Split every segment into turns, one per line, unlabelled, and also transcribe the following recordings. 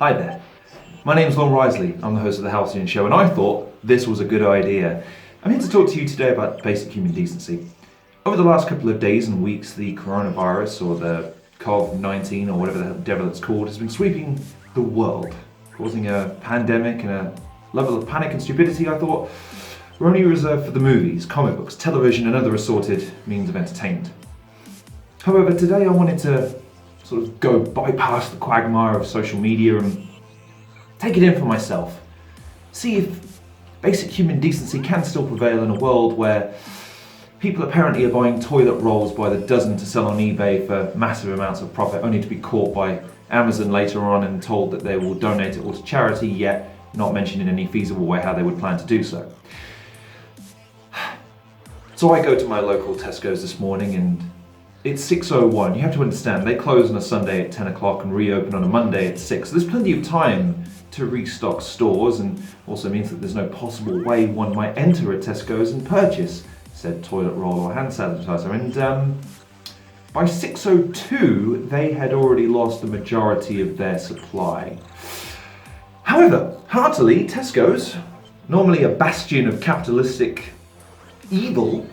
Hi there, my name's Lon Risley, I'm the host of the Halcyon Show, and I thought this was a good idea. I'm here to talk to you today about basic human decency. Over the last couple of days and weeks, the coronavirus, or the COVID-19, or whatever the devil it's called, has been sweeping the world, causing a pandemic and a level of panic and stupidity I thought were only reserved for the movies, comic books, television, and other assorted means of entertainment. However, today I wanted to sort of go bypass the quagmire of social media and take it in for myself. See if basic human decency can still prevail in a world where people apparently are buying toilet rolls by the dozen to sell on eBay for massive amounts of profit, only to be caught by Amazon later on and told that they will donate it all to charity, yet not mentioning in any feasible way how they would plan to do so. So I go to my local Tesco's this morning and it's 6:01. You have to understand, they close on a Sunday at 10 o'clock and reopen on a Monday at 6. So there's plenty of time to restock stores, and also means that there's no possible way one might enter a Tesco's and purchase said toilet roll or hand sanitizer. And by 6:02, they had already lost the majority of their supply. However, heartily, Tesco's, normally a bastion of capitalistic evil,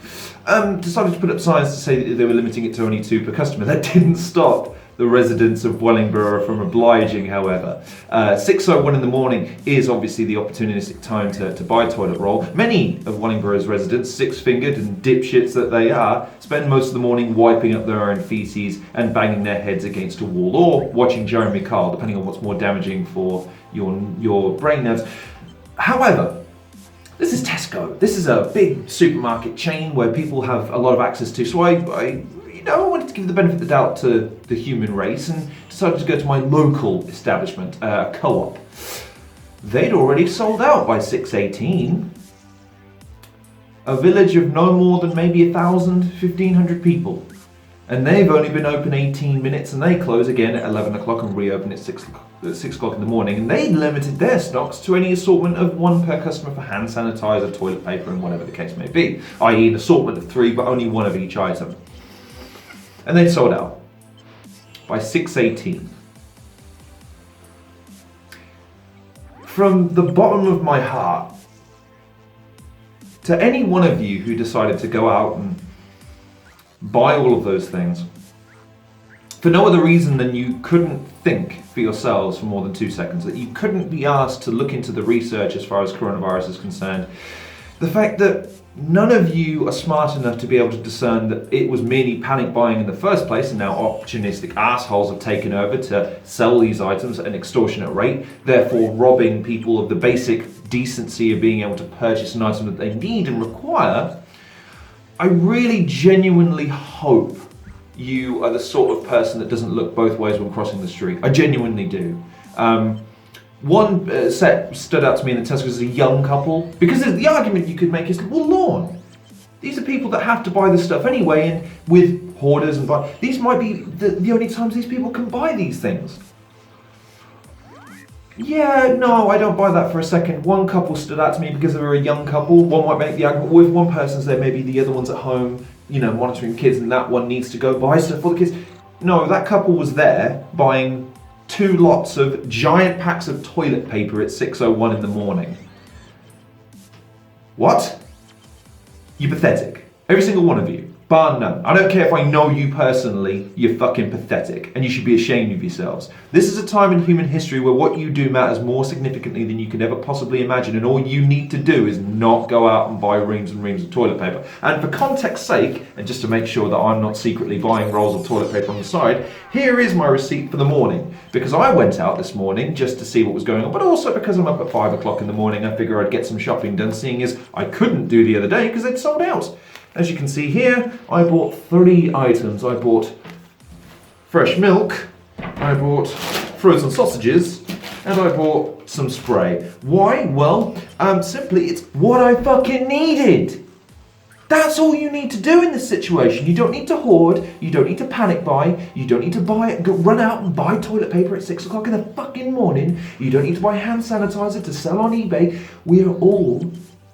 decided to put up signs to say that they were limiting it to only 2 per customer. That didn't stop the residents of Wellingborough from obliging, however. 6:01 in the morning is obviously the opportunistic time to buy toilet roll. Many of Wellingborough's residents, six-fingered and dipshits that they are, spend most of the morning wiping up their own feces and banging their heads against a wall, or watching Jeremy Kyle, depending on what's more damaging for your brain nerves. However, this is Tesco. This is a big supermarket chain where people have a lot of access to. So I wanted to give the benefit of the doubt to the human race and decided to go to my local establishment, a co-op. They'd already sold out by 6:18. A village of no more than maybe 1,000, 1,500 people. And they've only been open 18 minutes and they close again at 11 o'clock and reopen at 6 o'clock in the morning. And they limited their stocks to any assortment of 1 per customer for hand sanitizer, toilet paper, and whatever the case may be. I.e. an assortment of 3, but only 1 of each item. And they sold out by 6:18. From the bottom of my heart, to any one of you who decided to go out and buy all of those things for no other reason than you couldn't think for yourselves for more than 2 seconds, that you couldn't be asked to look into the research as far as coronavirus is concerned, the fact that none of you are smart enough to be able to discern that it was merely panic buying in the first place, and now opportunistic assholes have taken over to sell these items at an extortionate rate, therefore robbing people of the basic decency of being able to purchase an item that they need and require. I really genuinely hope you are the sort of person that doesn't look both ways when crossing the street. I genuinely do. One set stood out to me in the Tesco as a young couple, because the argument you could make is, well, Lorne, these are people that have to buy this stuff anyway, and with hoarders and these might be the only times these people can buy these things. Yeah, no, I don't buy that for a second. One couple stood out to me because they were a young couple. One might make the argument, well, if one person's there, maybe the other one's at home, monitoring kids, and that one needs to go buy stuff for the kids. No, that couple was there buying 2 lots of giant packs of toilet paper at 6:01 in the morning. What? You're pathetic. Every single one of you. Bar none. I don't care if I know you personally, you're fucking pathetic, and you should be ashamed of yourselves. This is a time in human history where what you do matters more significantly than you could ever possibly imagine, and all you need to do is not go out and buy reams and reams of toilet paper. And for context's sake, and just to make sure that I'm not secretly buying rolls of toilet paper on the side, here is my receipt for the morning. Because I went out this morning just to see what was going on, but also because I'm up at 5 o'clock in the morning, I figure I'd get some shopping done, seeing as I couldn't do the other day because they'd sold out. As you can see here, I bought 3 items. I bought fresh milk, I bought frozen sausages, and I bought some spray. Why? Well, simply it's what I fucking needed. That's all you need to do in this situation. You don't need to hoard, you don't need to panic buy, you don't need to run out and buy toilet paper at 6 o'clock in the fucking morning, you don't need to buy hand sanitizer to sell on eBay. We're all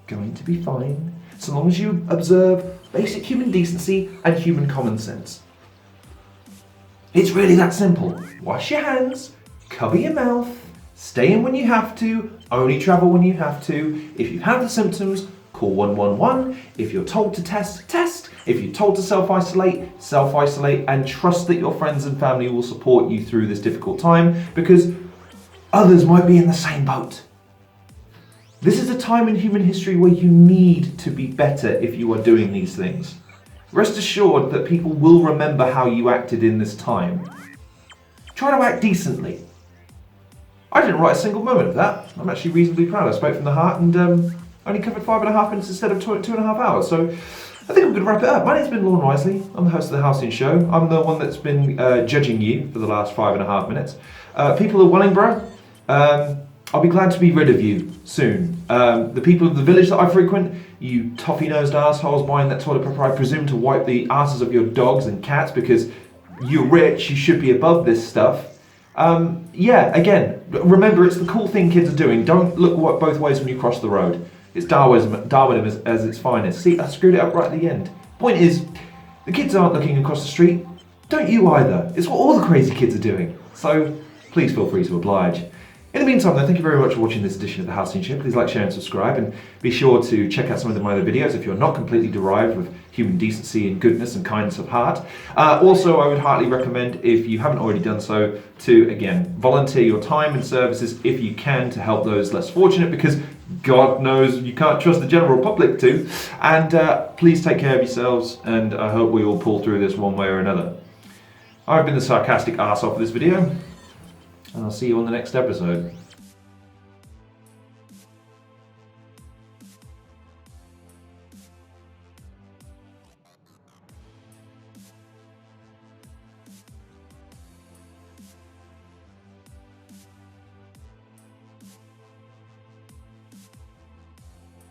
going to be fine, so long as you observe basic human decency and human common sense. It's really that simple. Wash your hands, cover your mouth, Stay in when you have to, only travel when you have to. If you have the symptoms, call 111. If you're told to test, test. If you're told to self-isolate, self-isolate, and trust that your friends and family will support you through this difficult time, because others might be in the same boat. This is a time in human history where you need to be better if you are doing these things. Rest assured that people will remember how you acted in this time. Try to act decently. I didn't write a single moment of that. I'm actually reasonably proud. I spoke from the heart and only covered 5.5 minutes instead of 2.5 hours. So I think I'm going to wrap it up. My name's been Lorne Risley. I'm the host of the Halcyon Show. I'm the one that's been judging you for the last 5.5 minutes. People of Wellingborough, I'll be glad to be rid of you soon. The people of the village that I frequent, you toffee-nosed assholes buying that toilet paper, I presume to wipe the asses of your dogs and cats because you're rich, you should be above this stuff. Yeah, again, remember it's the cool thing kids are doing. Don't look both ways when you cross the road. It's Darwinism as its finest. See, I screwed it up right at the end. Point is, the kids aren't looking across the street. Don't you either. It's what all the crazy kids are doing. So, please feel free to oblige. In the meantime though, thank you very much for watching this edition of the Halcyon Show. Please like, share and subscribe, and be sure to check out some of my other videos if you're not completely derived with human decency and goodness and kindness of heart. Also, I would heartily recommend, if you haven't already done so, to again volunteer your time and services if you can to help those less fortunate, because God knows you can't trust the general public to. And please take care of yourselves, and I hope we all pull through this one way or another. I've been the sarcastic arsehole for this video, and I'll see you on the next episode.